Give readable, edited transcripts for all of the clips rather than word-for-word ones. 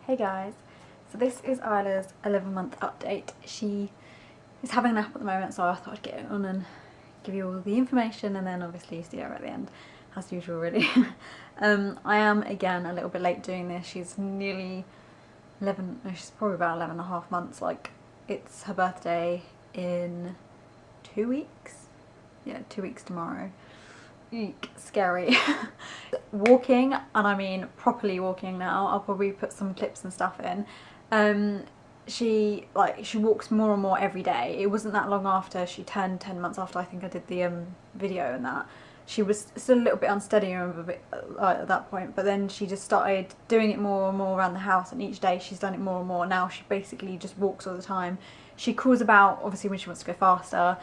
Hey guys, so this is Isla's 11-month update. She is having a nap at the moment, so I thought I'd get it on and give you all the information, and then obviously see her at the end, as usual really. I am again a little bit late doing this. She's nearly 11, no, she's probably about 11 and a half months. Like, it's her birthday in 2 weeks? Yeah, 2 weeks tomorrow. Eek, scary. Walking, and I mean properly walking now. I'll probably put some clips and stuff in. She walks more and more every day. It wasn't that long after she turned 10 months after I think I did the video and that. She was still a little bit unsteady, I remember, at that point, but then she just started doing it more and more around the house, and each day she's done it more and more. Now she basically just walks all the time. She crawls about, obviously, when she wants to go faster.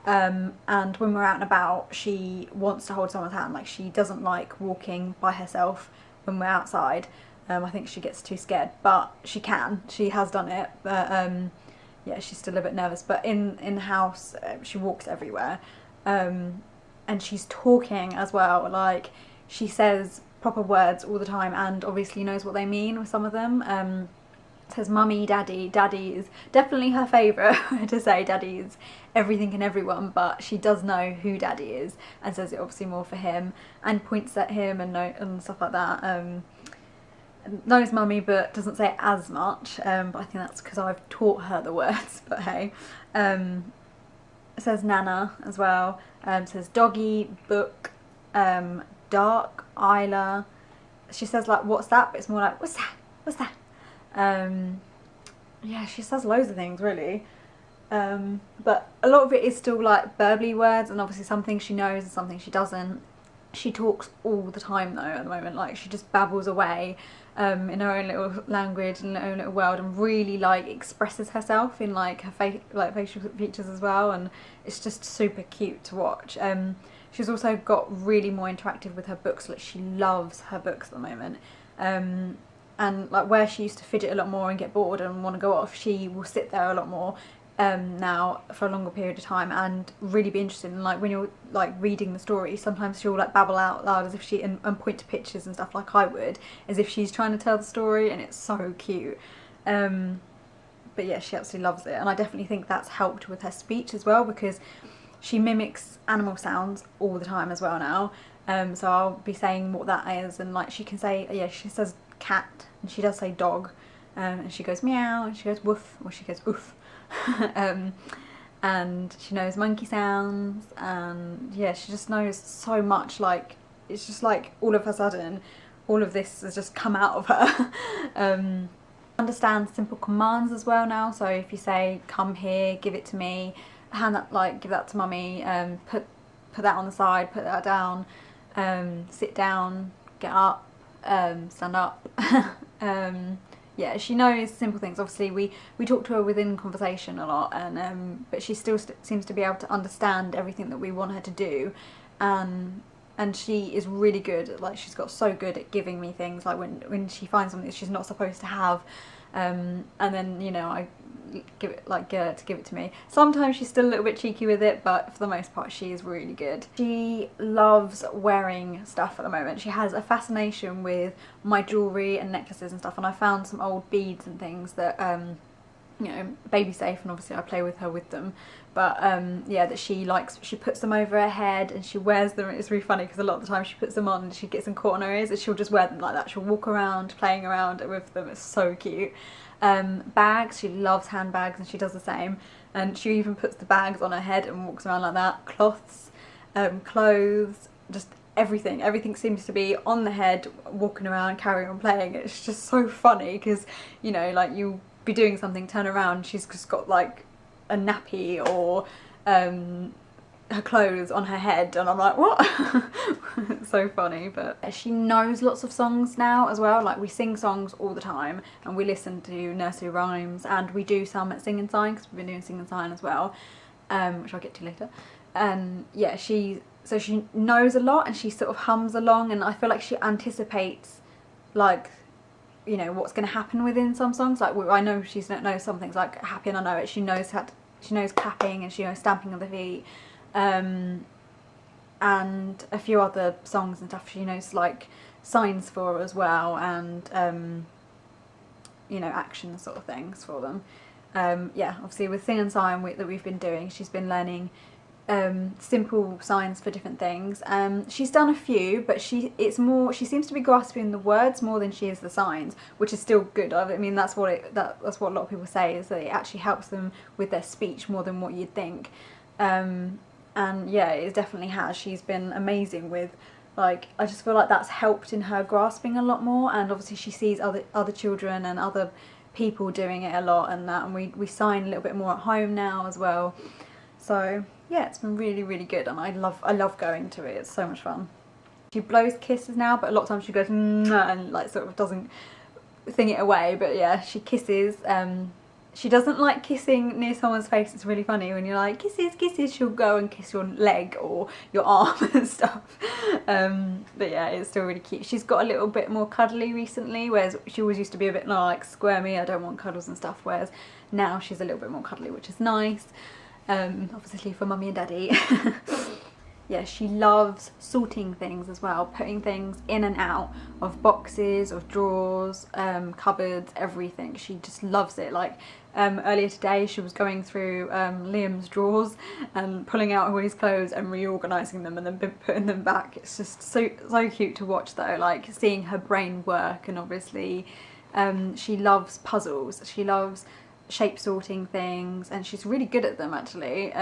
And when we're out and about, she wants to hold someone's hand. Like, she doesn't like walking by herself when we're outside. I think she gets too scared, but she can. She has done it, but yeah, she's still a bit nervous. But in the house, she walks everywhere, and she's talking as well. Like, she says proper words all the time, and obviously knows what they mean with some of them. Says mummy, daddy. Daddy is definitely her favourite to say. Daddy is everything and everyone, but she does know who daddy is and says it obviously more for him, and points at him and stuff like that. Knows mummy but doesn't say it as much, but I think that's because I've taught her the words, but hey. Says nana as well. Says doggy, book, dark, Isla. She says like what's that, but it's more like what's that, what's that. Yeah, she says loads of things really, but a lot of it is still like burbly words, and obviously some things she knows and some things she doesn't. She talks all the time though at the moment. Like, she just babbles away in her own little language, in her own little world, and really like expresses herself in like her facial features as well, and it's just super cute to watch. She's also got really more interactive with her books. Like, she loves her books at the moment. And like, where she used to fidget a lot more and get bored and want to go off, she will sit there a lot more now for a longer period of time and really be interested in, like, when you're like reading the story, sometimes she'll like babble out loud as if she and point to pictures and stuff like I would, as if she's trying to tell the story, and it's so cute. But yeah, she absolutely loves it, and I definitely think that's helped with her speech as well, because she mimics animal sounds all the time as well now. So I'll be saying what that is, and like, she can say, yeah, she says cat, and she does say dog, and she goes meow, and she goes woof, or she goes oof. And she knows monkey sounds, and yeah, she just knows so much. Like, it's just like all of a sudden all of this has just come out of her. Understands simple commands as well now, so if you say come here, give it to me, hand that, like, give that to mummy, put that on the side, put that down, sit down, get up, stand up. Yeah, she knows simple things. Obviously we talk to her within conversation a lot, and but she still seems to be able to understand everything that we want her to do, and she is really good. Like, she's got so good at giving me things, like when she finds something that she's not supposed to have, and then, you know, I give it, like, get her to give it to me. Sometimes she's still a little bit cheeky with it, but for the most part she is really good. She loves wearing stuff at the moment. She has a fascination with my jewellery and necklaces and stuff, and I found some old beads and things that, you know, baby safe, and obviously I play with her with them, but yeah, that she likes. She puts them over her head and she wears them. It's really funny because a lot of the time she puts them on and she gets them caught on her ears, and she'll just wear them like that. She'll walk around playing around with them. It's so cute. Bags, she loves handbags, and she does the same, and she even puts the bags on her head and walks around like that. Cloths, clothes, just everything seems to be on the head, walking around, carrying on playing. It's just so funny because, you know, like, you'll be doing something, turn around, she's just got like a nappy or her clothes on her head, and I'm like, what? It's so funny. But she knows lots of songs now as well. Like, we sing songs all the time, and we listen to nursery rhymes, and we do some at Sing and Sign, because we've been doing Sing and Sign as well, which I'll get to later. And yeah, so she knows a lot, and she sort of hums along, and I feel like she anticipates, like, you know, what's going to happen within some songs. Like, I know she knows some things like Happy and I Know It. She knows she knows clapping, and she knows stamping of the feet, and a few other songs and stuff she knows, like, signs for as well, and you know, action sort of things for them. Yeah, obviously with Sing and Sign that we've been doing, she's been learning simple signs for different things. She's done a few, but she seems to be grasping the words more than she is the signs, which is still good. I mean, that's what a lot of people say, is that it actually helps them with their speech more than what you'd think. And yeah, it definitely has. She's been amazing with, like, I just feel like that's helped in her grasping a lot more, and obviously she sees other children and other people doing it a lot and that, and we sign a little bit more at home now as well. So yeah, it's been really, really good, and I love going to it. It's so much fun. She blows kisses now, but a lot of times she goes and like sort of doesn't thing it away, but yeah, she kisses. She doesn't like kissing near someone's face. It's really funny when you're like, kisses, kisses, she'll go and kiss your leg or your arm and stuff. But yeah, it's still really cute. She's got a little bit more cuddly recently, whereas she always used to be a bit more like squirmy, I don't want cuddles and stuff, whereas now she's a little bit more cuddly, which is nice. Obviously for mummy and daddy. Yeah, she loves sorting things as well, putting things in and out of boxes, of drawers, cupboards, everything. She just loves it. Like earlier today she was going through Liam's drawers and pulling out all his clothes and reorganising them and then putting them back. It's just so cute to watch though, like seeing her brain work. And obviously she loves puzzles, she loves shape sorting things, and she's really good at them actually.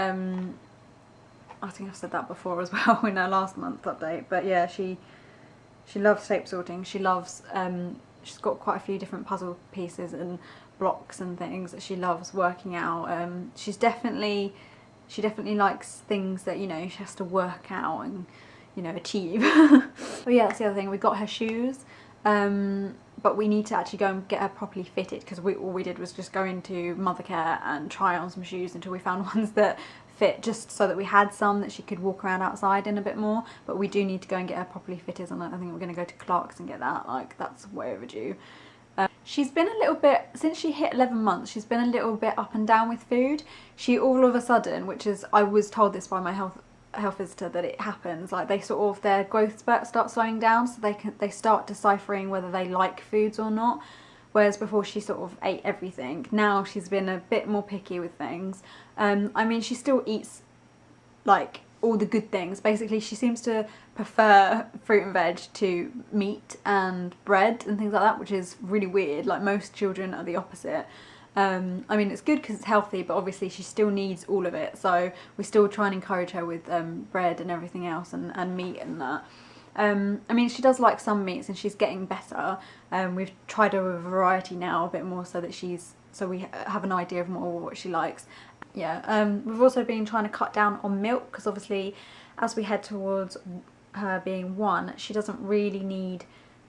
I think I've said that before as well in our last month update, but yeah, she loves shape sorting. She loves, she's got quite a few different puzzle pieces and blocks and things that she loves working out. She definitely likes things that, you know, she has to work out and, you know, achieve. But yeah, that's the other thing, we got her shoes, but we need to actually go and get her properly fitted, because all we did was just go into Mothercare and try on some shoes until we found ones that fit, just so that we had some that she could walk around outside in a bit more. But we do need to go and get her properly fitted, and I think we're going to go to Clark's and get that. Like, that's way overdue. She's been a little bit, since she hit 11 months, she's been a little bit up and down with food. She all of a sudden, which is, I was told this by my health visitor, that it happens, like they sort of, their growth spurt starts slowing down, so they start deciphering whether they like foods or not. Whereas before she sort of ate everything. Now she's been a bit more picky with things. I mean, she still eats like all the good things. Basically, she seems to prefer fruit and veg to meat and bread and things like that, which is really weird. Like, most children are the opposite. I mean, it's good because it's healthy, but obviously she still needs all of it. So we still try and encourage her with bread and everything else, and meat and that. I mean, she does like some meats and she's getting better. We've tried her with a variety now a bit more, so that so we have an idea of more what she likes. Yeah, we've also been trying to cut down on milk, because obviously as we head towards her being 1, she doesn't really need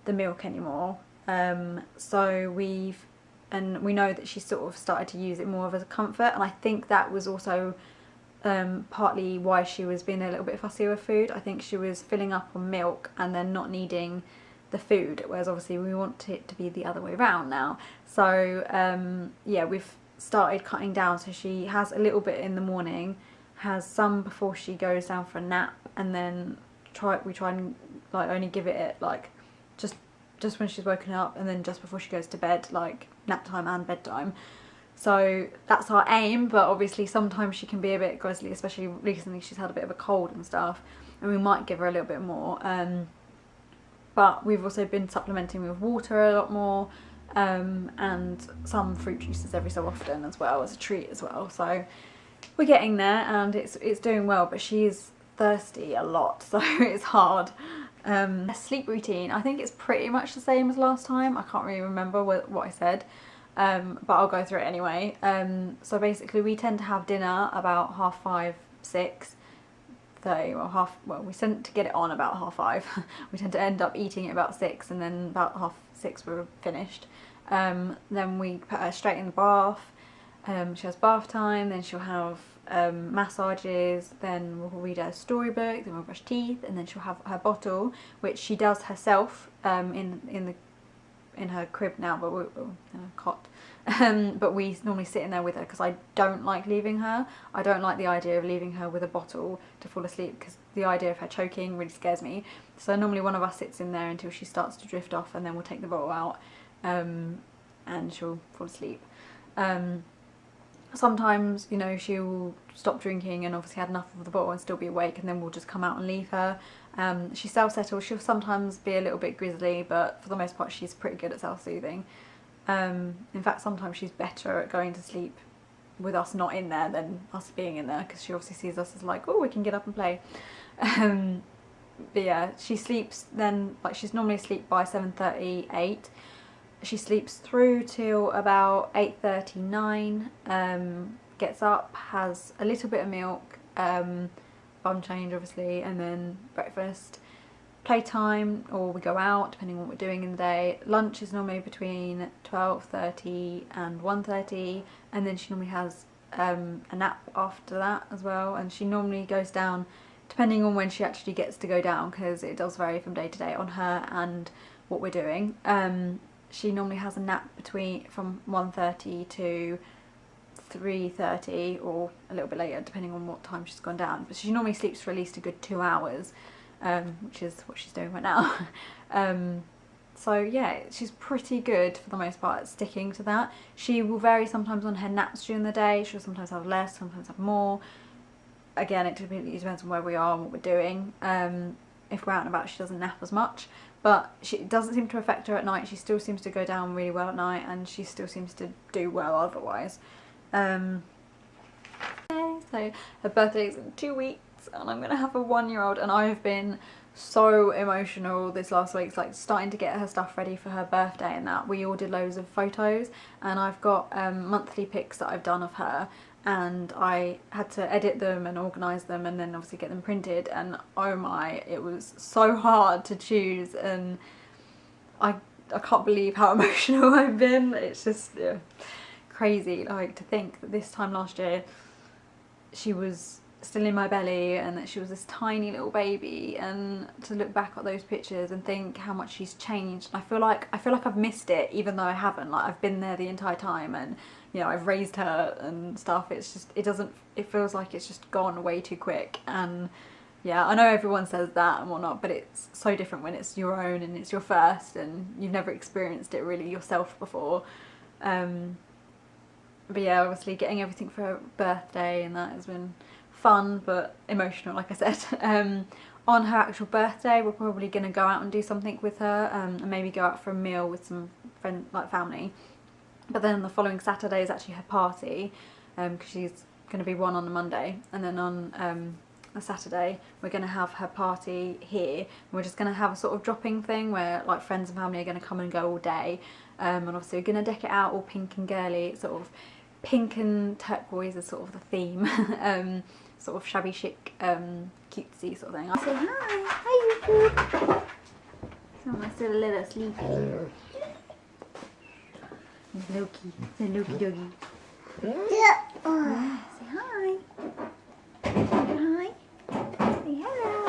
the milk anymore. So we know that she's sort of started to use it more as a comfort, and I think that was also partly why she was being a little bit fussy with food. I think she was filling up on milk and then not needing the food, whereas obviously we want it to be the other way around now. So yeah, we've started cutting down, so she has a little bit in the morning, has some before she goes down for a nap, and then we try and like only give it like just when she's woken up, and then just before she goes to bed, like nap time and bedtime. So that's our aim, but obviously sometimes she can be a bit grizzly, especially recently she's had a bit of a cold and stuff, and we might give her a little bit more. But we've also been supplementing with water a lot more, and some fruit juices every so often as well, as a treat as well. So we're getting there, and it's doing well, but she's thirsty a lot, so it's hard. A sleep routine, I think it's pretty much the same as last time. I can't really remember what I said. But I'll go through it anyway. So basically we tend to have dinner about 5:30, 6:30, well we tend to get it on about 5:30. We tend to end up eating at about 6, and then about 6:30 we're finished. Then we put her straight in the bath. She has bath time, then she'll have massages, then we'll read her storybook, then we'll brush teeth, and then she'll have her bottle, which she does herself in her crib now, but we're in a cot. But we normally sit in there with her, because I don't like leaving her. I don't like the idea of leaving her with a bottle to fall asleep, because the idea of her choking really scares me. So normally one of us sits in there until she starts to drift off, and then we'll take the bottle out. and she'll fall asleep. Sometimes, you know, she'll stop drinking and obviously had enough of the bottle and still be awake, and then we'll just come out and leave her. She self-settles. She'll sometimes be a little bit grizzly, but for the most part she's pretty good at self-soothing. In fact, sometimes she's better at going to sleep with us not in there than us being in there, because she obviously sees us as like, oh, we can get up and play. But yeah, she sleeps then, like she's normally asleep by 7:30, 8. She sleeps through till about 8:30, 9. Gets up, has a little bit of milk, bum change obviously, and then breakfast, playtime, or we go out depending on what we're doing in the day. Lunch is normally between 12:30 and 1:30, and then she normally has a nap after that as well. And she normally goes down depending on when she actually gets to go down, because it does vary from day to day on her and what we're doing. She normally has a nap from 1:30 to 3:30, or a little bit later depending on what time she's gone down, but she normally sleeps for at least a good 2 hours, which is what she's doing right now. So yeah, she's pretty good for the most part at sticking to that. She will vary sometimes on her naps during the day. She'll sometimes have less, sometimes have more. Again, it completely depends on where we are and what we're doing. If we're out and about, she doesn't nap as much, but it doesn't seem to affect her at night. She still seems to go down really well at night, and she still seems to do well otherwise. So her birthday is in 2 weeks, and I'm gonna have a 1-year-old, and I have been so emotional this last week. It's like starting to get her stuff ready for her birthday and that. We ordered loads of photos, and I've got monthly pics that I've done of her, and I had to edit them and organise them and then obviously get them printed, and oh my, it was so hard to choose, and I can't believe how emotional I've been. It's just crazy, like, to think that this time last year she was still in my belly and that she was this tiny little baby, and to look back at those pictures and think how much she's changed. I feel like I've missed it, even though I haven't. Like, I've been there the entire time, and you know, I've raised her and stuff. It's just, it feels like it's just gone way too quick. And yeah, I know everyone says that and whatnot, but it's so different when it's your own and it's your first and you've never experienced it really yourself before. But yeah, obviously getting everything for her birthday and that has been fun but emotional, like I said. On her actual birthday, we're probably going to go out and do something with her, and maybe go out for a meal with some friends, like family. But then the following Saturday is actually her party, because she's going to be 1 on the Monday, and then on a Saturday we're going to have her party here, and we're just going to have a sort of dropping thing where like friends and family are going to come and go all day, and obviously we're going to deck it out all pink and girly. Sort of pink and turquoise is sort of the theme. Sort of shabby chic, cutesy sort of thing. I'll say hi YouTube. Someone's still a little sleepy. Loki, say Loki doggy. Yeah. Say hi. Say hi. Say hello.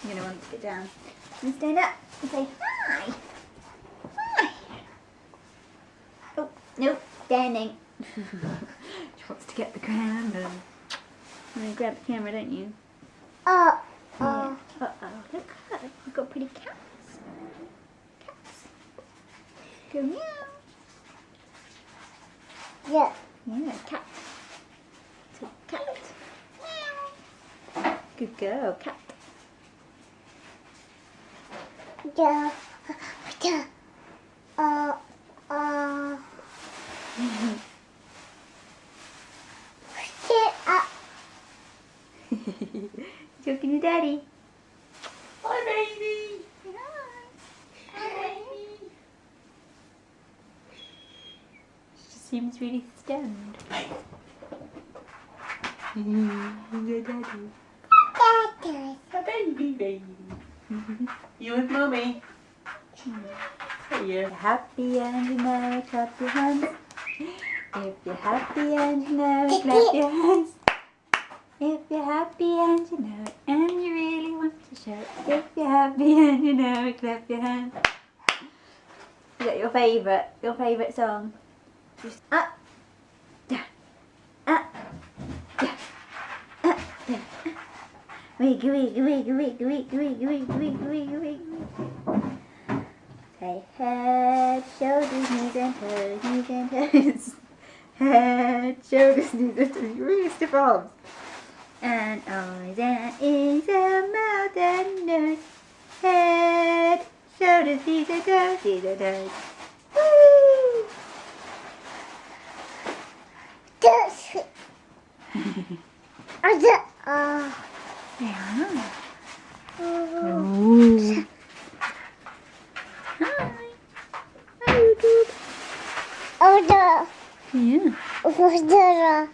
You're gonna want to get down and stand up and say hi. Hi. Oh, nope, standing. She wants to get the camera. You're gonna grab the camera, don't you? Yeah. Uh-oh, look at that. We've got pretty cats. Cats. Go meow. Yeah. Yeah, cat. Say cat. Meow. Good girl, cat. Yeah. Yeah. Get up. Joking to Daddy. Hi, baby. Hi. Hi, baby. She just seems really stunned. Daddy. Daddy. A baby, baby. You with Mummy. Hiya. Happy and you know, clap your hands. If you're happy and you know, clap your hands. If you're happy and you know it, and you really want to show it. If you're happy and you know it, clap your hands. Is that your favourite song? Just up, down, up, down, up, down. Wiggle, wiggle, wiggle, wiggle, wiggle, wiggle, wiggle, wiggle, wiggle, wiggle. Say head, shoulders, knees and toes, knees and toes. Head, shoulders, knees and toes. Really stiff arms. And eyes and ears and mouth and nose. Head, shoulders, knees and toes, knees and toes. Woo! Yeah. Oh. Hi. Hi, YouTube. Yeah.